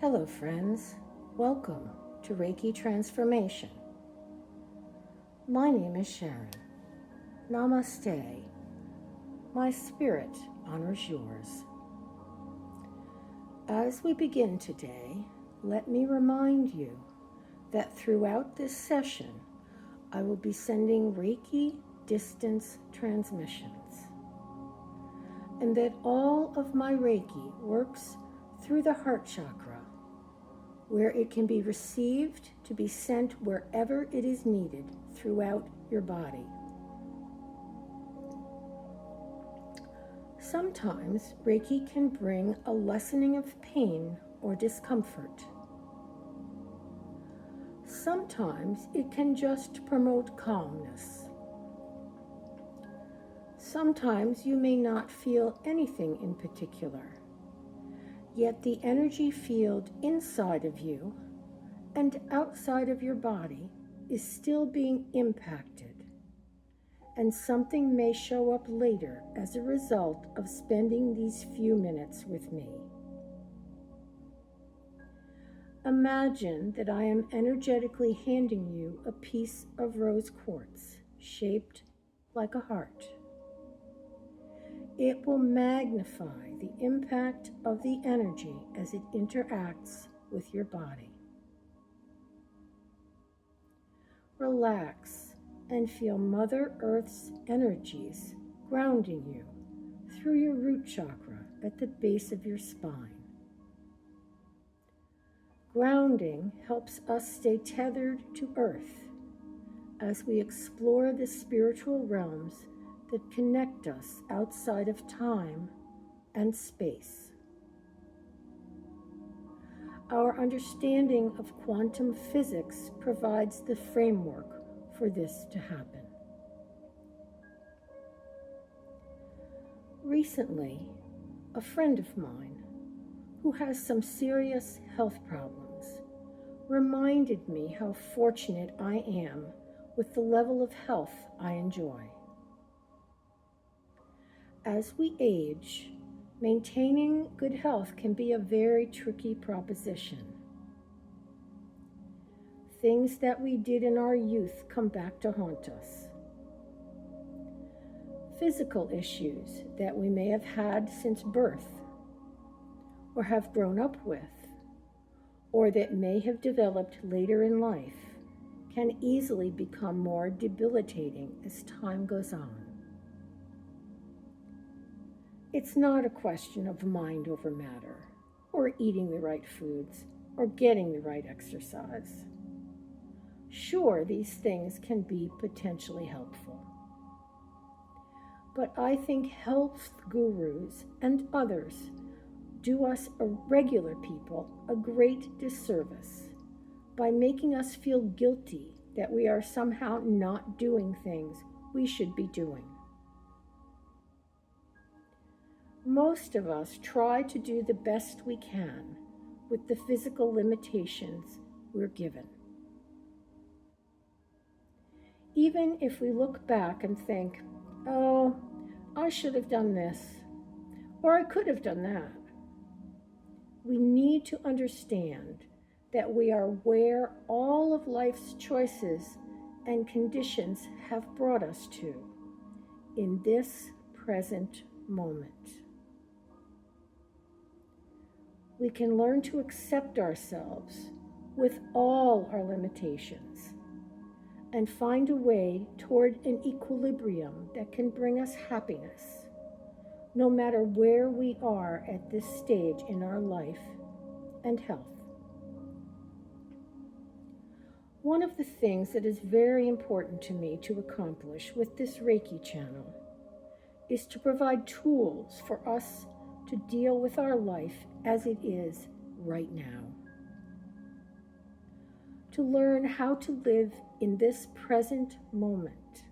Hello, friends. Welcome to Reiki Transformation. My name is Sharon. Namaste. My spirit honors yours. As we begin today, let me remind you that throughout this session, I will be sending Reiki distance transmissions, and that all of my Reiki works through the heart chakra, where it can be received to be sent wherever it is needed throughout your body. Sometimes Reiki can bring a lessening of pain or discomfort. Sometimes it can just promote calmness. Sometimes you may not feel anything in particular, yet the energy field inside of you and outside of your body is still being impacted, and something may show up later as a result of spending these few minutes with me. Imagine that I am energetically handing you a piece of rose quartz shaped like a heart. It will magnify the impact of the energy as it interacts with your body. Relax and feel Mother Earth's energies grounding you through your root chakra at the base of your spine. Grounding helps us stay tethered to Earth as we explore the spiritual realms that connect us outside of time and space. Our understanding of quantum physics provides the framework for this to happen. Recently, a friend of mine who has some serious health problems reminded me how fortunate I am with the level of health I enjoy. As we age, maintaining good health can be a very tricky proposition. Things that we did in our youth come back to haunt us. Physical issues that we may have had since birth, or have grown up with, or that may have developed later in life, can easily become more debilitating as time goes on. It's not a question of mind over matter, or eating the right foods, or getting the right exercise. Sure, these things can be potentially helpful. But I think health gurus and others do us regular people a great disservice by making us feel guilty that we are somehow not doing things we should be doing. Most of us try to do the best we can with the physical limitations we're given. Even if we look back and think, oh, I should have done this, or I could have done that, we need to understand that we are where all of life's choices and conditions have brought us to in this present moment. We can learn to accept ourselves with all our limitations and find a way toward an equilibrium that can bring us happiness, no matter where we are at this stage in our life and health. One of the things that is very important to me to accomplish with this Reiki channel is to provide tools for us to deal with our life as it is right now. To learn how to live in this present moment,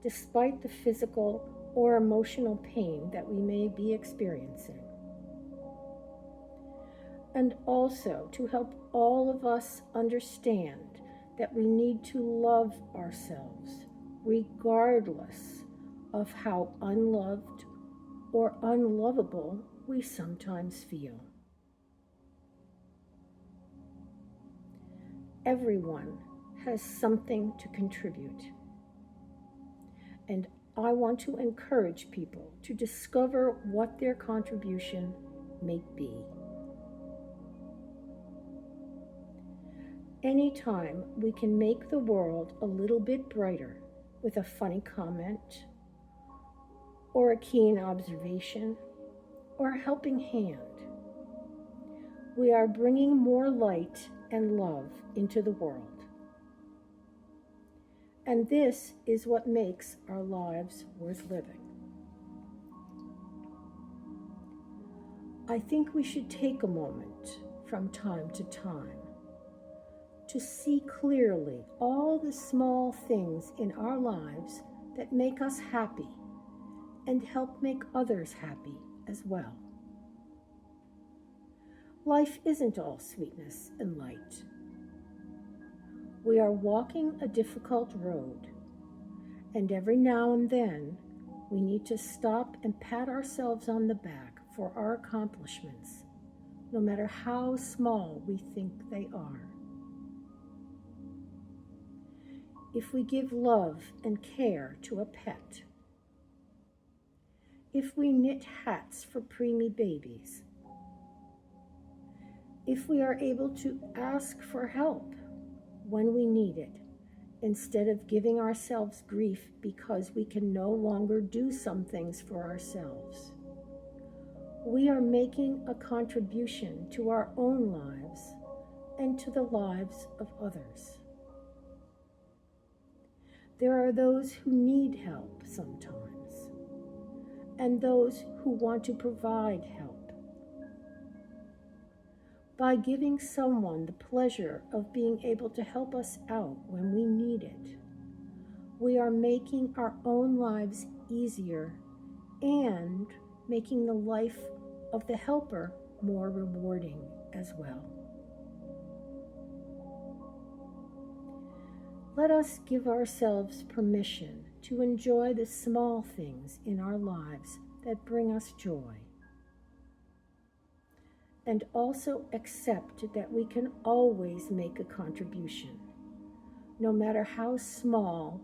despite the physical or emotional pain that we may be experiencing. And also to help all of us understand that we need to love ourselves regardless of how unloved or unlovable we sometimes feel. Everyone has something to contribute. And I want to encourage people to discover what their contribution may be. Anytime we can make the world a little bit brighter with a funny comment, or a keen observation, or a helping hand, we are bringing more light and love into the world. And this is what makes our lives worth living. I think we should take a moment from time to time to see clearly all the small things in our lives that make us happy and help make others happy as well. Life isn't all sweetness and light. We are walking a difficult road, and every now and then we need to stop and pat ourselves on the back for our accomplishments, no matter how small we think they are. If we give love and care to a pet, if we knit hats for preemie babies, if we are able to ask for help when we need it, instead of giving ourselves grief because we can no longer do some things for ourselves, we are making a contribution to our own lives and to the lives of others. There are those who need help sometimes, and those who want to provide help. By giving someone the pleasure of being able to help us out when we need it, we are making our own lives easier and making the life of the helper more rewarding as well. Let us give ourselves permission to enjoy the small things in our lives that bring us joy, and also accept that we can always make a contribution, no matter how small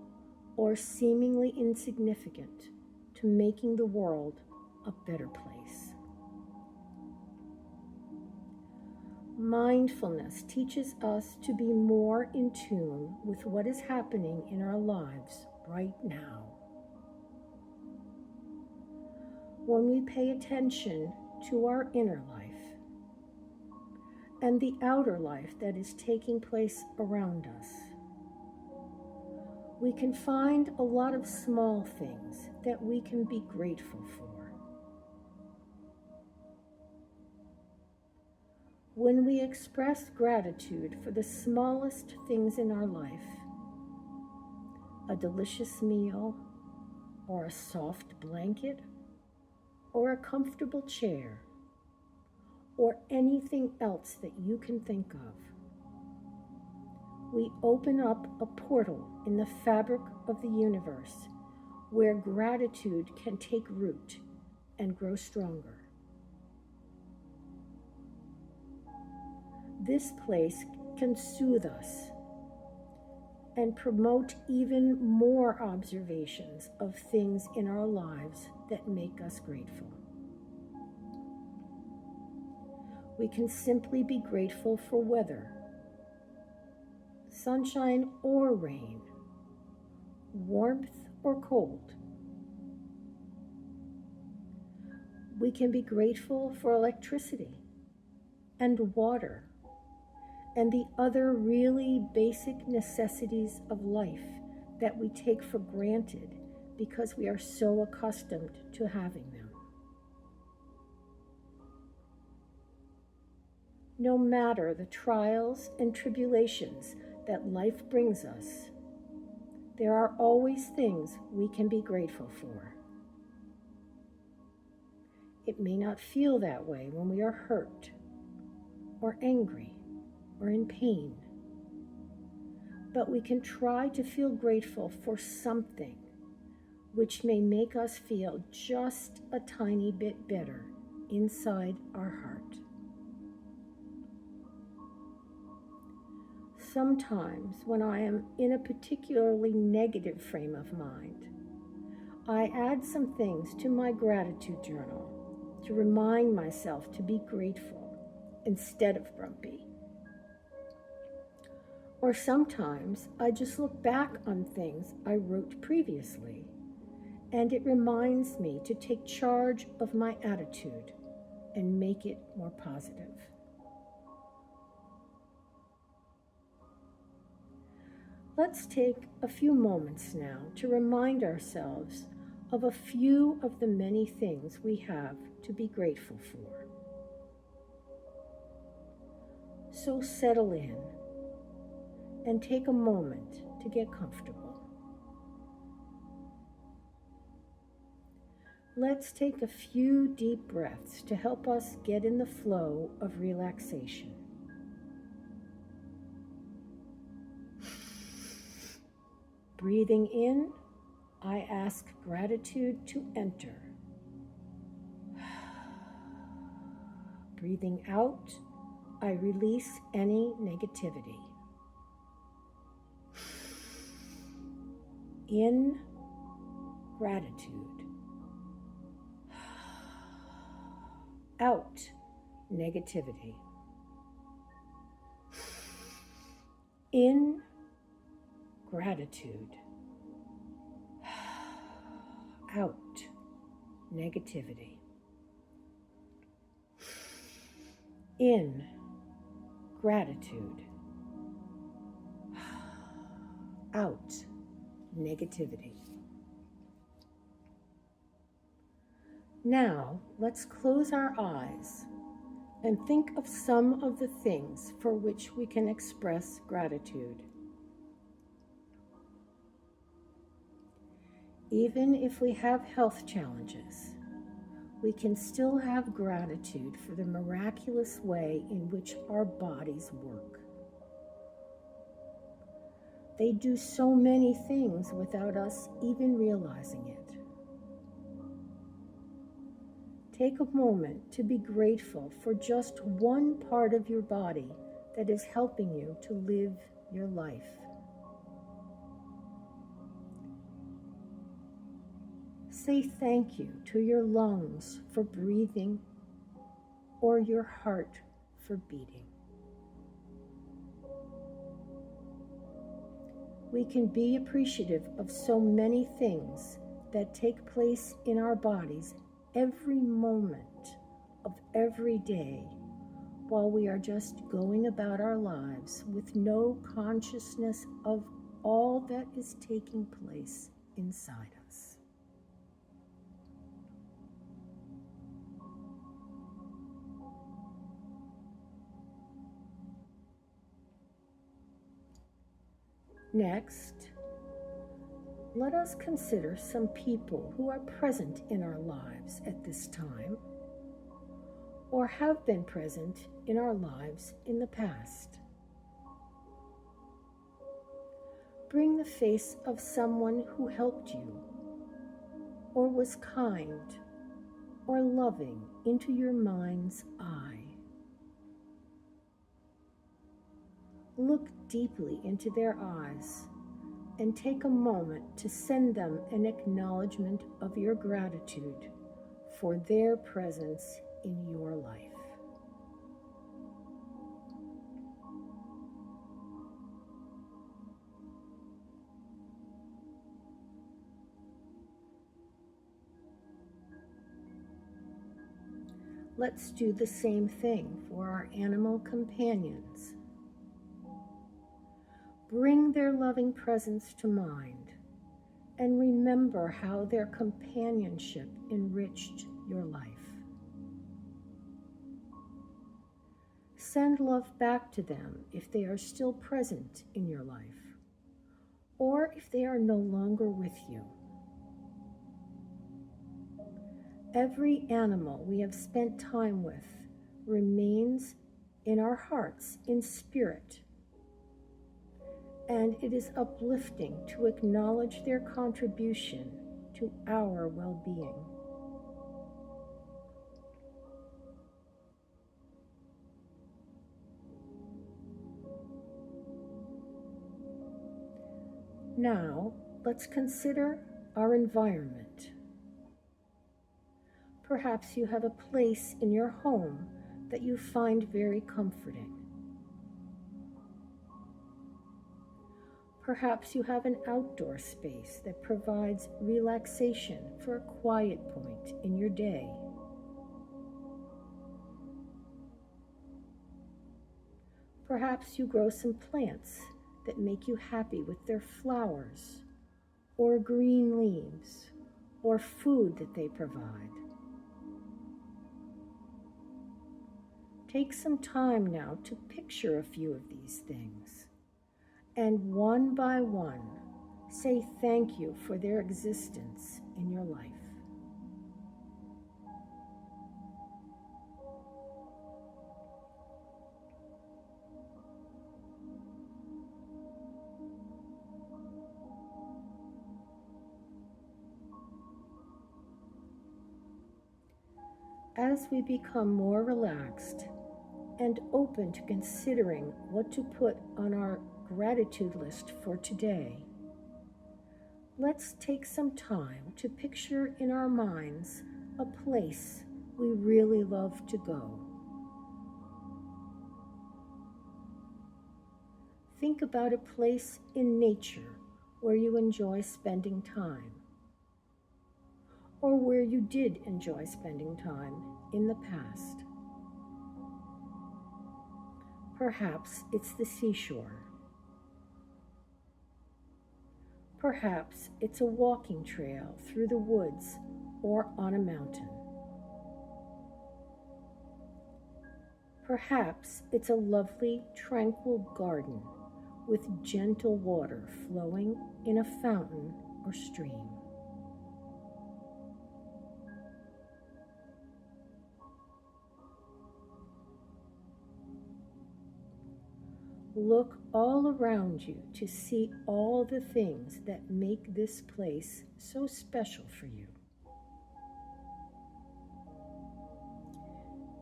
or seemingly insignificant, to making the world a better place. Mindfulness teaches us to be more in tune with what is happening in our lives right now. When we pay attention to our inner life and the outer life that is taking place around us, we can find a lot of small things that we can be grateful for. When we express gratitude for the smallest things in our life, a delicious meal, or a soft blanket, or a comfortable chair, or anything else that you can think of, we open up a portal in the fabric of the universe where gratitude can take root and grow stronger. This place can soothe us and promote even more observations of things in our lives that make us grateful. We can simply be grateful for weather, sunshine or rain, warmth or cold. We can be grateful for electricity and water and the other really basic necessities of life that we take for granted because we are so accustomed to having them. No matter the trials and tribulations that life brings us, there are always things we can be grateful for. It may not feel that way when we are hurt or angry or in pain, but we can try to feel grateful for something which may make us feel just a tiny bit better inside our heart. Sometimes, when I am in a particularly negative frame of mind, I add some things to my gratitude journal to remind myself to be grateful instead of grumpy. Or sometimes I just look back on things I wrote previously, and it reminds me to take charge of my attitude and make it more positive. Let's take a few moments now to remind ourselves of a few of the many things we have to be grateful for. So settle in and take a moment to get comfortable. Let's take a few deep breaths to help us get in the flow of relaxation. Breathing in, I ask gratitude to enter. Breathing out, I release any negativity. In, gratitude. Out, negativity. In, gratitude. Out, negativity. In, gratitude. Out, negativity. Now, let's close our eyes and think of some of the things for which we can express gratitude. Even if we have health challenges, we can still have gratitude for the miraculous way in which our bodies work. They do so many things without us even realizing it. Take a moment to be grateful for just one part of your body that is helping you to live your life. Say thank you to your lungs for breathing or your heart for beating. We can be appreciative of so many things that take place in our bodies every moment of every day while we are just going about our lives with no consciousness of all that is taking place inside us. Next, let us consider some people who are present in our lives at this time or have been present in our lives in the past. Bring the face of someone who helped you or was kind or loving into your mind's eye. Look deeply into their eyes and take a moment to send them an acknowledgement of your gratitude for their presence in your life. Let's do the same thing for our animal companions. Bring their loving presence to mind and remember how their companionship enriched your life. Send love back to them if they are still present in your life, or if they are no longer with you. Every animal we have spent time with remains in our hearts in spirit, and it is uplifting to acknowledge their contribution to our well-being. Now, let's consider our environment. Perhaps you have a place in your home that you find very comforting. Perhaps you have an outdoor space that provides relaxation for a quiet point in your day. Perhaps you grow some plants that make you happy with their flowers, or green leaves, or food that they provide. Take some time now to picture a few of these things, and one by one, say thank you for their existence in your life. As we become more relaxed and open to considering what to put on our gratitude list for today, let's take some time to picture in our minds a place we really love to go. Think about a place in nature where you enjoy spending time, or where you did enjoy spending time in the past. Perhaps it's the seashore. Perhaps it's a walking trail through the woods or on a mountain. Perhaps it's a lovely, tranquil garden with gentle water flowing in a fountain or stream. Look all around you to see all the things that make this place so special for you.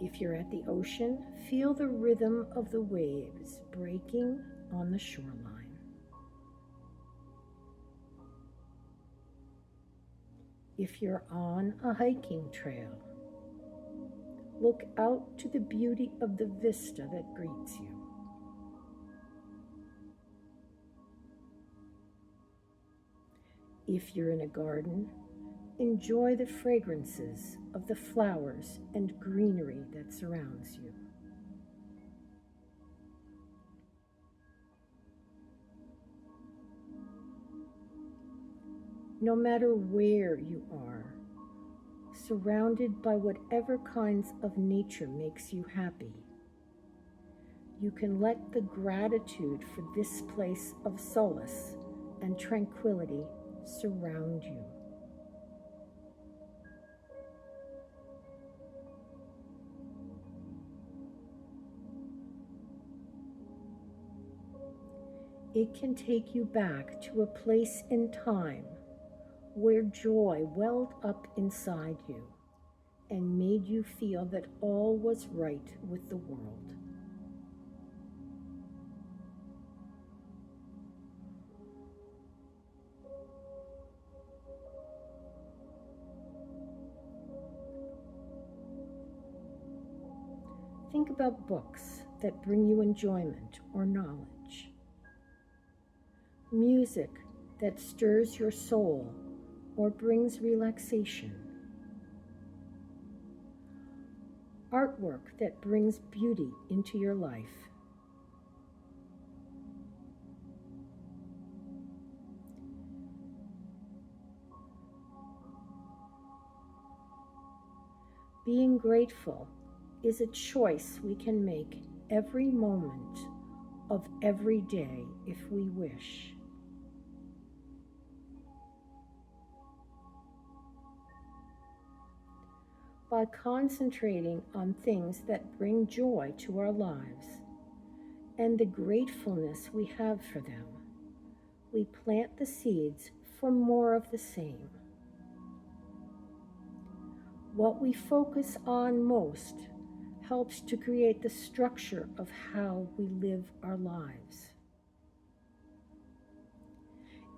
If you're at the ocean, feel the rhythm of the waves breaking on the shoreline. If you're on a hiking trail, look out to the beauty of the vista that greets you. If you're in a garden, enjoy the fragrances of the flowers and greenery that surrounds you. No matter where you are, surrounded by whatever kinds of nature makes you happy, you can let the gratitude for this place of solace and tranquility surround you. It can take you back to a place in time where joy welled up inside you and made you feel that all was right with the world. Think about books that bring you enjoyment or knowledge, music that stirs your soul or brings relaxation, artwork that brings beauty into your life. Being grateful is a choice we can make every moment of every day if we wish. By concentrating on things that bring joy to our lives and the gratefulness we have for them, we plant the seeds for more of the same. What we focus on most helps to create the structure of how we live our lives.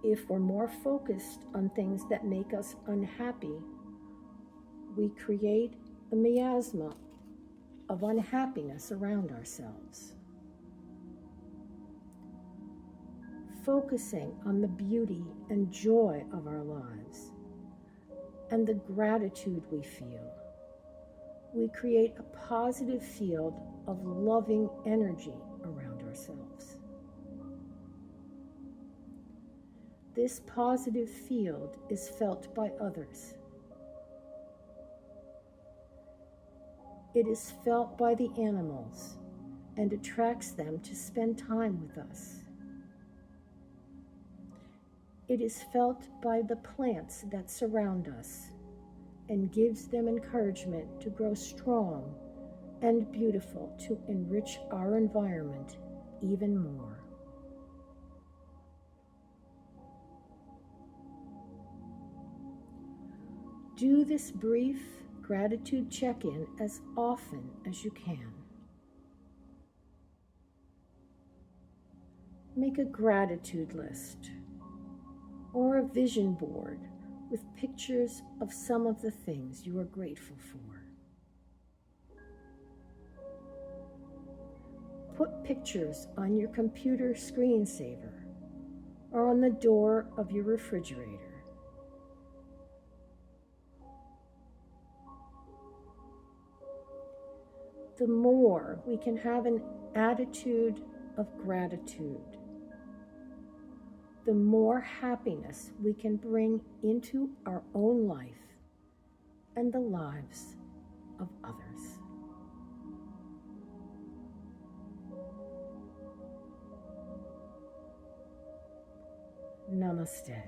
If we're more focused on things that make us unhappy, we create a miasma of unhappiness around ourselves. Focusing on the beauty and joy of our lives and the gratitude we feel, we create a positive field of loving energy around ourselves. This positive field is felt by others. It is felt by the animals and attracts them to spend time with us. It is felt by the plants that surround us and gives them encouragement to grow strong and beautiful to enrich our environment even more. Do this brief gratitude check-in as often as you can. Make a gratitude list or a vision board with pictures of some of the things you are grateful for. Put pictures on your computer screensaver or on the door of your refrigerator. The more we can have an attitude of gratitude, the more happiness we can bring into our own life and the lives of others. Namaste.